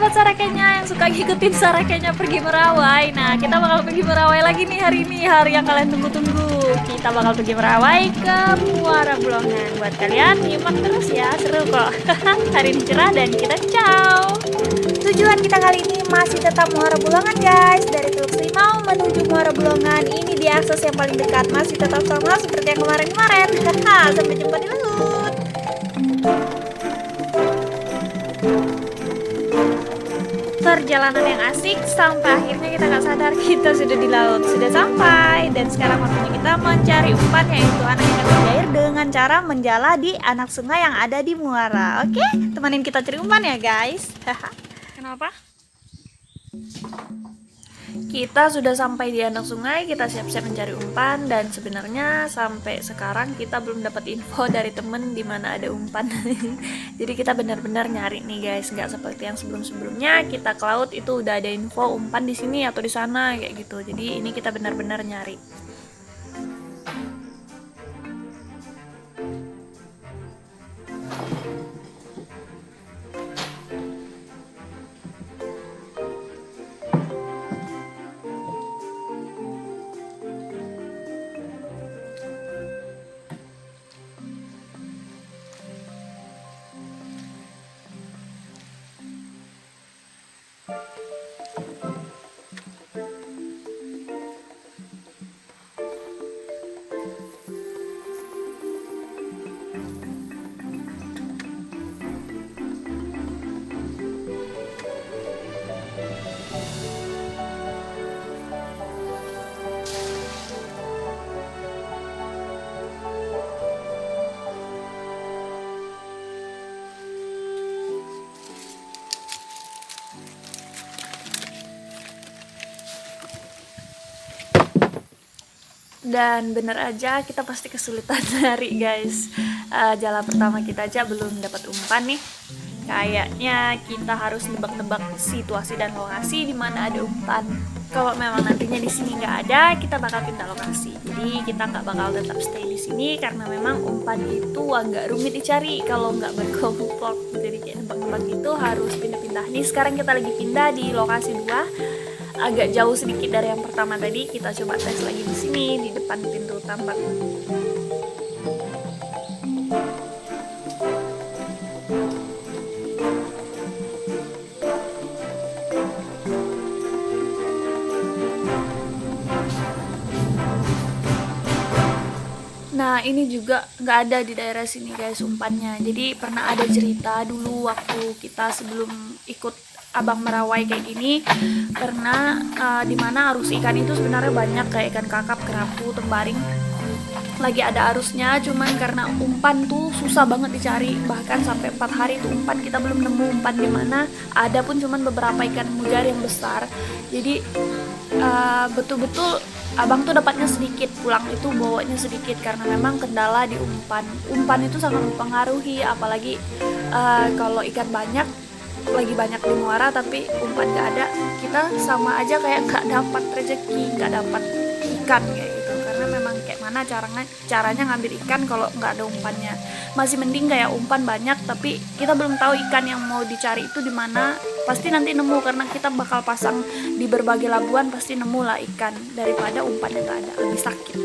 sahabat Sarakenya yang suka ngikutin Sarakenya pergi merawai. Nah, kita bakal pergi merawai lagi nih hari ini, hari yang kalian tunggu-tunggu. Kita bakal pergi merawai ke Muara Bulongan. Buat kalian nyimak terus ya, seru kok. Hari ini cerah dan kita ciao. Tujuan kita kali ini masih tetap Muara Bulongan guys. Dari Teluk Limau menuju Muara Bulongan. Ini di akses yang paling dekat, masih tetap sama seperti yang kemarin-kemarin. Sampai jumpa di laut. Perjalanan yang asik sampai akhirnya kita nggak sadar kita sudah di laut, sudah sampai. Dan sekarang waktunya kita mencari umpan, yaitu anak ikan mujair dengan cara menjala di anak sungai yang ada di muara. Oke, temenin kita cari umpan ya guys. Kenapa? Kita sudah sampai di anak sungai, kita siap-siap mencari umpan. Dan sebenarnya sampai sekarang kita belum dapat info dari temen di mana ada umpan. Jadi kita benar-benar nyari nih guys, nggak seperti yang sebelum-sebelumnya kita ke laut itu udah ada info umpan di sini atau di sana kayak gitu. Jadi ini kita benar-benar nyari. Dan bener aja kita pasti kesulitan nyari guys. Jala pertama kita aja belum dapat umpan nih. Kayaknya kita harus nebak-nebak situasi dan lokasi di mana ada umpan. Kalau memang nantinya di sini nggak ada, kita bakal pindah lokasi. Jadi kita nggak bakal tetap stay di sini karena memang umpan itu agak rumit dicari kalau nggak berkelompok. Jadi kayak nebak-nebak itu harus pindah-pindah. Nih sekarang kita lagi pindah di lokasi 2. Agak jauh sedikit dari yang pertama tadi. Kita coba tes lagi di sini di depan pintu tambak. Nah ini juga nggak ada di daerah sini guys umpannya. Jadi pernah ada cerita dulu waktu kita sebelum ikut abang merawai kayak gini, pernah dimana arus ikan itu sebenarnya banyak, kayak ikan kakap, kerapu, tembaring, lagi ada arusnya. Cuman karena umpan tuh susah banget dicari, bahkan sampai 4 hari tuh umpan kita belum nemu umpan di mana. Ada pun cuman beberapa ikan mujair yang besar. Jadi betul-betul abang tuh dapatnya sedikit, pulang itu bawanya sedikit karena memang kendala di umpan. Umpan itu sangat mempengaruhi, apalagi kalau ikan banyak, lagi banyak di muara tapi umpan gak ada, kita sama aja kayak gak dapat rezeki, gak dapat ikan kayak gitu. Karena memang kayak mana caranya ngambil ikan kalau nggak ada umpannya. Masih mending kayak umpan banyak tapi kita belum tahu ikan yang mau dicari itu di mana. Pasti nanti nemu karena kita bakal pasang di berbagai labuan, pasti nemu lah ikan daripada umpannya nggak ada, lebih sakit.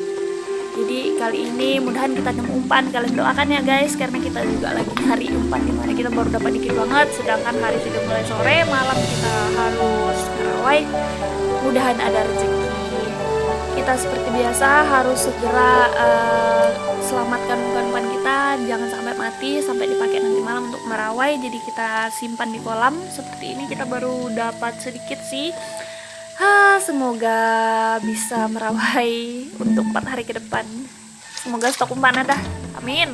Jadi kali ini mudahan kita nemu umpan. Kalian doakan ya guys, karena kita juga lagi nyari umpan di mana. Kita baru dapat dikit banget, sedangkan hari sudah mulai sore, malam kita harus merawai. Mudahan ada rezeki. Kita seperti biasa harus segera selamatkan umpan-umpan kita, jangan sampai mati, sampai dipakai nanti malam untuk merawai. Jadi kita simpan di kolam seperti ini. Kita baru dapat sedikit sih. Semoga bisa merawai untuk 4 hari ke depan. Semoga stok umpan ada. Amin.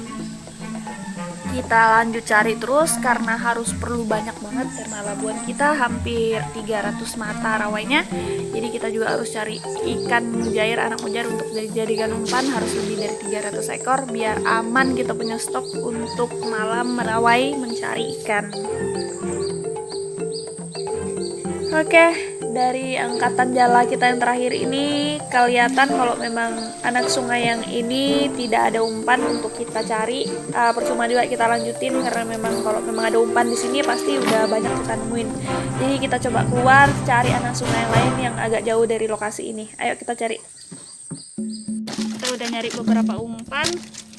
Kita lanjut cari terus karena harus perlu banyak banget, karena labuan kita hampir 300 mata rawainya. Jadi kita juga harus cari ikan mujair, anak mujair untuk dijadikan umpan, harus lebih dari 300 ekor biar aman kita punya stok untuk malam merawai mencari ikan. Oke, dari angkatan jala kita yang terakhir ini kelihatan kalau memang anak sungai yang ini tidak ada umpan untuk kita cari. Percuma juga kita lanjutin karena memang kalau memang ada umpan di sini pasti udah banyak kita nemuin. Jadi kita coba keluar cari anak sungai yang lain yang agak jauh dari lokasi ini. Ayo kita cari. Kita udah nyari beberapa umpan.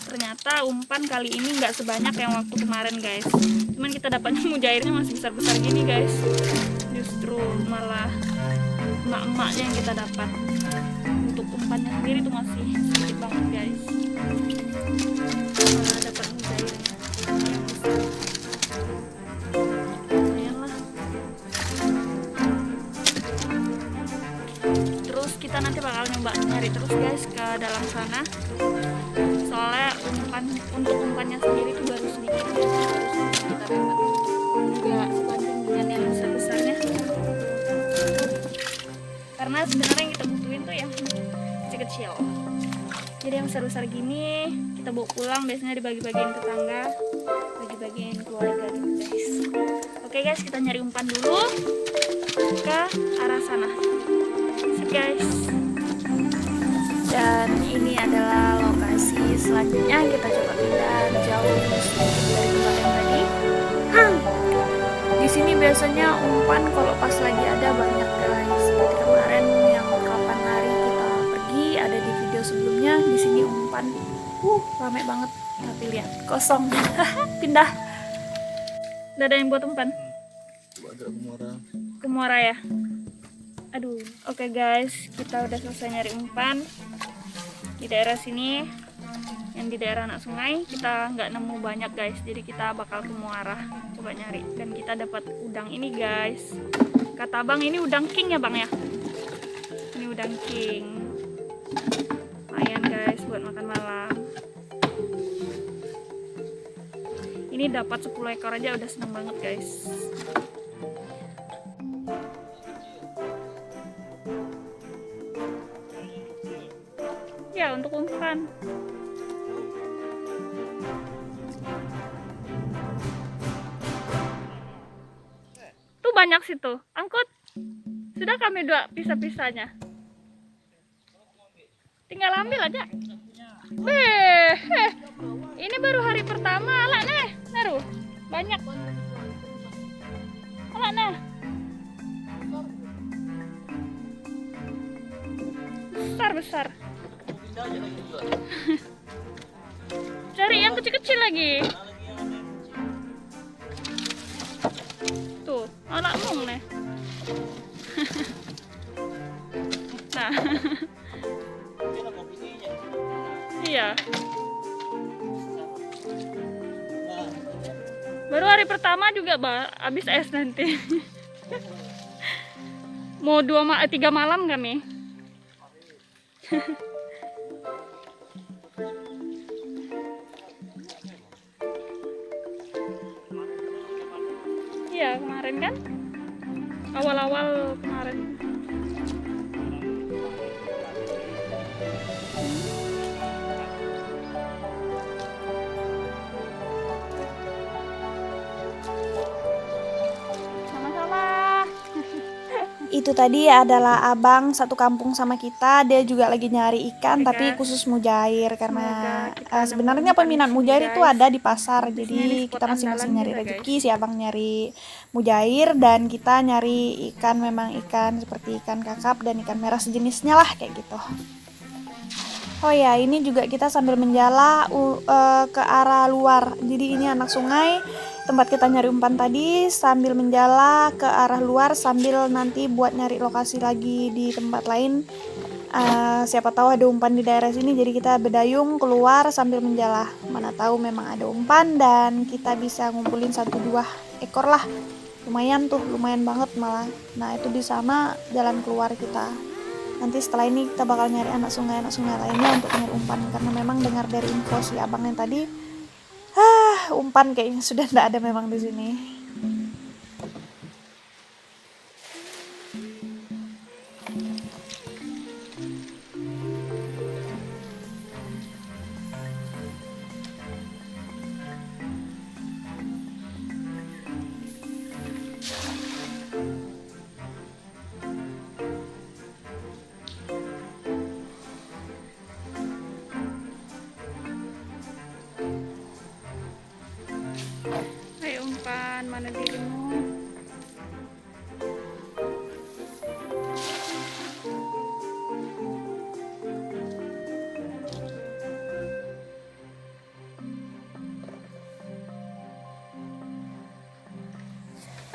Ternyata umpan kali ini nggak sebanyak yang waktu kemarin guys. Cuman kita dapatnya mujairnya masih besar-besar gini guys. Justru malah emak-emaknya yang kita dapat. Untuk umpannya sendiri itu masih sedikit banget guys. Malah dapat mujairnya yang besar. Lumayan lah. Terus kita nanti bakal nyoba nyari terus guys ke dalam sana. Soalnya untuk umpannya sendiri itu baru sedikit ya, kita dapat nggak sebanding dengan yang besar-besarnya, karena sebenarnya yang kita butuhin tuh yang kecil-kecil. Jadi yang besar-besar gini kita bawa pulang, biasanya dibagi-bagiin tetangga, bagi-bagiin keluarga gitu guys. Oke guys, kita nyari umpan dulu ke arah sana. Sip guys. Dan ini adalah lokasi selanjutnya. Kita coba pindah jauh sedikit dari tempat yang tadi. Di sini biasanya umpan kalau pas lagi ada banyak guys. Seperti kemarin yang kapan hari kita pergi ada di video sebelumnya. Di sini umpan, rame banget. Tapi lihat kosong. Pindah. Udah ada yang buat umpan? Ke muara ya. Aduh, oke guys, kita udah selesai nyari umpan di daerah sini. Yang di daerah anak sungai kita nggak nemu banyak guys, jadi kita bakal ke muara coba nyari. Dan kita dapat udang ini guys. Kata abang ini udang king ya bang ya. Ini udang king. Lumayan guys buat makan malam. Ini dapat 10 ekor aja udah seneng banget guys. Ya untuk umpan. Tuh banyak situ. Angkut. Sudah kami dua pisah-pisahnya. Tinggal ambil aja. Ini baru hari pertama. Alah nih, naruh. Banyak. Alah nah. Besar-besar. Cari yang kecil-kecil lagi. Tuh, anak mung nih. Nah. Iya. Baru hari pertama juga habis es nanti. Mau 3 malam kami. Iya kemarin kan, awal-awal kemarin. Itu tadi adalah abang satu kampung sama kita, dia juga lagi nyari ikan tapi khusus mujair karena sebenarnya peminat mujair itu ada di pasar. Jadi kita masing-masing nyari rezeki, si abang nyari mujair dan kita nyari ikan, memang ikan seperti ikan kakap dan ikan merah sejenisnya lah kayak gitu. Oh ya, ini juga kita sambil menjala ke arah luar. Jadi ini anak sungai, tempat kita nyari umpan tadi, sambil menjala ke arah luar sambil nanti buat nyari lokasi lagi di tempat lain. Siapa tahu ada umpan di daerah sini, jadi kita berdayung keluar sambil menjala. Mana tahu memang ada umpan dan kita bisa ngumpulin 1-2 ekor lah. Lumayan tuh, lumayan banget malah. Nah itu di sana jalan keluar kita. Nanti setelah ini kita bakal nyari anak sungai lainnya untuk nyari umpan, karena memang dengar dari info si abang yang tadi, umpan kayaknya sudah tidak ada memang di sini.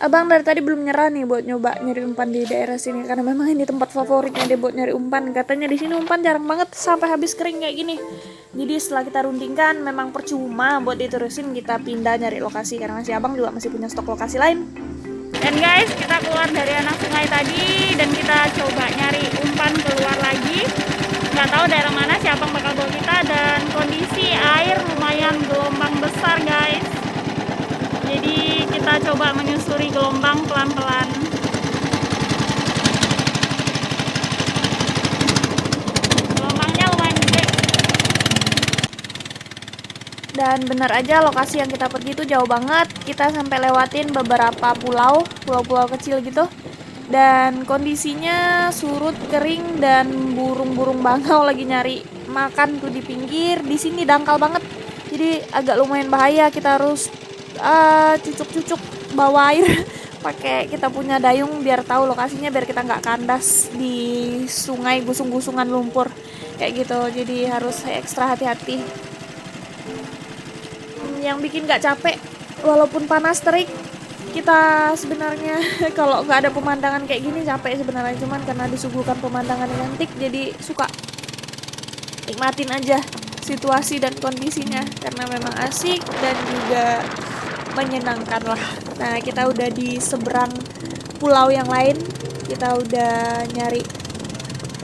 Abang dari tadi belum nyerah nih buat nyoba nyari umpan di daerah sini, karena memang ini tempat favoritnya dia buat nyari umpan. Katanya di sini umpan jarang banget sampai habis kering kayak gini. Jadi setelah kita rundingkan memang percuma buat diterusin, kita pindah nyari lokasi karena si abang juga masih punya stok lokasi lain. Dan guys, kita keluar dari anak sungai tadi dan kita coba nyari umpan keluar lagi. Nggak tahu daerah mana si abang bakal bawa kita, dan kondisi air lumayan gelombang besar guys. Jadi kita coba menyusuri gelombang pelan-pelan. Gelombangnya lumayan gede. Dan benar aja lokasi yang kita pergi itu jauh banget. Kita sampai lewatin beberapa pulau-pulau kecil gitu. Dan kondisinya surut, kering, dan burung-burung bangau lagi nyari makan tuh di pinggir. Di sini dangkal banget. Jadi agak lumayan bahaya, kita harus cucuk-cucuk bawa air pakai kita punya dayung biar tahu lokasinya, biar kita nggak kandas di sungai gusung-gusungan lumpur kayak gitu. Jadi harus ekstra hati-hati. Yang bikin nggak capek walaupun panas terik, kita sebenarnya kalau nggak ada pemandangan kayak gini capek sebenarnya, cuman karena disuguhkan pemandangan yang cantik jadi suka nikmatin aja situasi dan kondisinya karena memang asik dan juga menyenangkan lah. Nah, kita udah di seberang pulau yang lain, kita udah nyari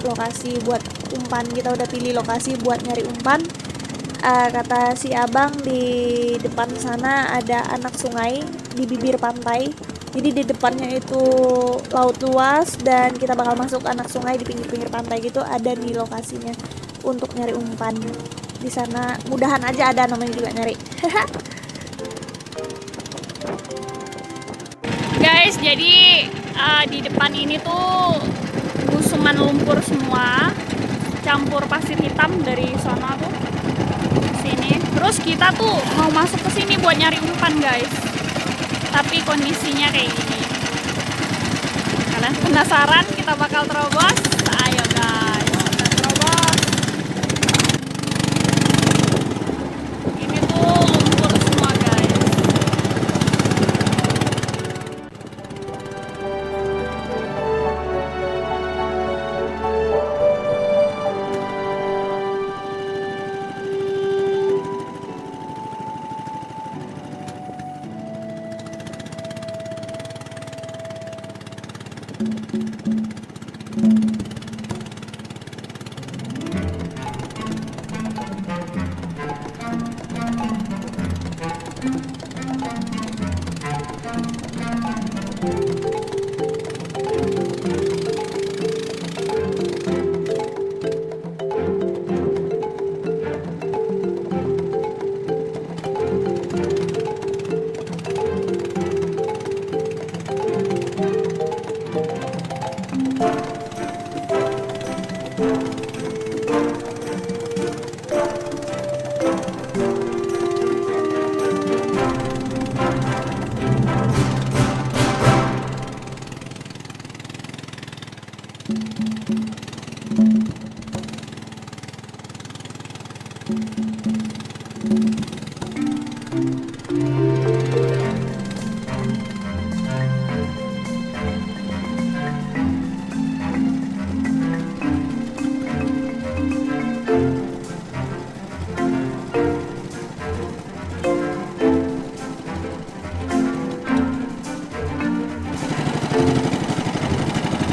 lokasi buat umpan, kita udah pilih lokasi buat nyari umpan. Kata si abang di depan sana ada anak sungai di bibir pantai, jadi di depannya itu laut luas dan kita bakal masuk anak sungai di pinggir-pinggir pantai gitu, ada nih lokasinya untuk nyari umpan. Di sana mudahan aja ada, namanya juga nyari. Guys, jadi di depan ini tuh gusungan lumpur semua, campur pasir hitam dari sana tuh sini. Terus kita tuh mau masuk ke sini buat nyari umpan guys, tapi kondisinya kayak gini. Kalian penasaran kita bakal terobos? Ayo guys, kita terobos. Ini tuh lumpur semua guys.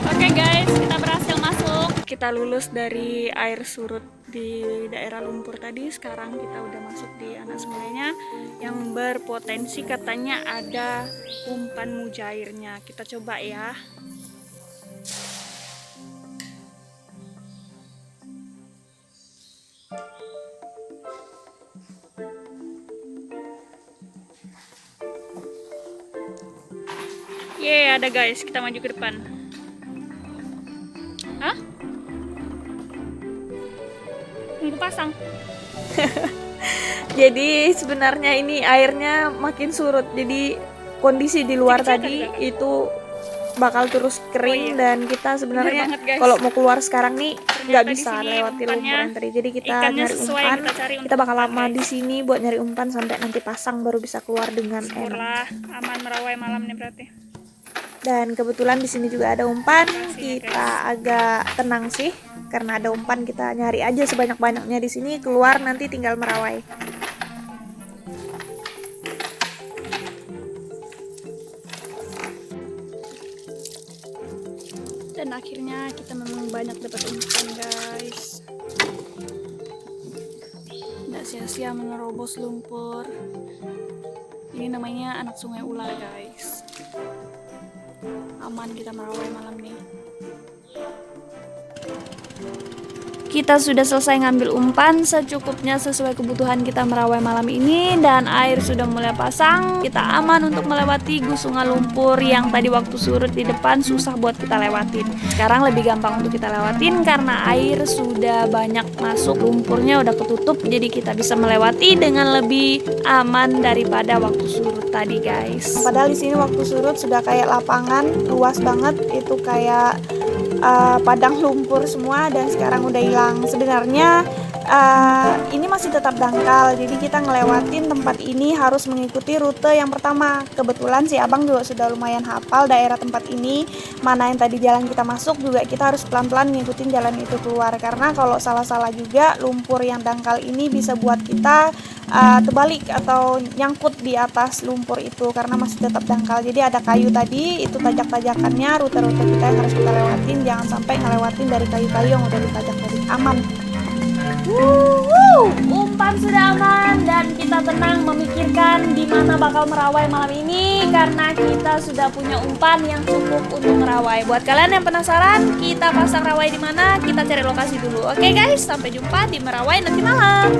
Oke guys, kita berhasil masuk. Kita lulus dari air surut di daerah lumpur tadi. Sekarang kita udah masuk di anak sungainya yang berpotensi katanya ada umpan mujairnya. Kita coba ya. Yeay, ada guys. Kita maju ke depan. Hah? Tunggu pasang. Jadi sebenarnya ini airnya makin surut. Jadi kondisi di luar tadi itu bakal terus kering. Dan kita sebenarnya kalau mau keluar sekarang nih nggak bisa lewati lumpur tadi. Jadi kita nyari umpan. Kita bakal lama di sini buat nyari umpan sampai nanti pasang baru bisa keluar dengan enak. Aman merawai malam nih berarti. Dan kebetulan di sini juga ada umpan. Kita agak tenang sih karena ada umpan, kita nyari aja sebanyak-banyaknya di sini, keluar nanti tinggal merawai. Dan akhirnya kita memang banyak dapat umpan guys. Nggak sia-sia menerobos lumpur. Ini namanya anak sungai ular guys. Aman kita merawai malam nih. Kita sudah selesai ngambil umpan secukupnya sesuai kebutuhan kita merawai malam ini, dan air sudah mulai pasang. Kita aman untuk melewati gusungan lumpur yang tadi waktu surut di depan susah buat kita lewatin. Sekarang lebih gampang untuk kita lewatin karena air sudah banyak masuk, lumpurnya udah ketutup, jadi kita bisa melewati dengan lebih aman daripada waktu surut tadi guys. Padahal di sini waktu surut sudah kayak lapangan luas banget, itu kayak padang lumpur semua, dan sekarang udah hilang. Sebenarnya ini masih tetap dangkal, jadi kita ngelewatin tempat ini harus mengikuti rute yang pertama. Kebetulan si abang juga sudah lumayan hafal daerah tempat ini, mana yang tadi jalan kita masuk juga kita harus pelan-pelan ngikutin jalan itu keluar, karena kalau salah-salah juga lumpur yang dangkal ini bisa buat kita terbalik atau nyangkut di atas lumpur itu karena masih tetap dangkal. Jadi ada kayu tadi, itu tajak-tajakannya, rute-rute kita yang harus kita lewatin, jangan sampai ngelewatin dari kayu-kayu yang udah ditajak tadi. Aman. Umpan sudah aman dan kita tenang memikirkan di mana bakal merawai malam ini karena kita sudah punya umpan yang cukup untuk merawai. Buat kalian yang penasaran kita pasang rawai di mana, kita cari lokasi dulu. Oke guys, sampai jumpa di merawai nanti malam.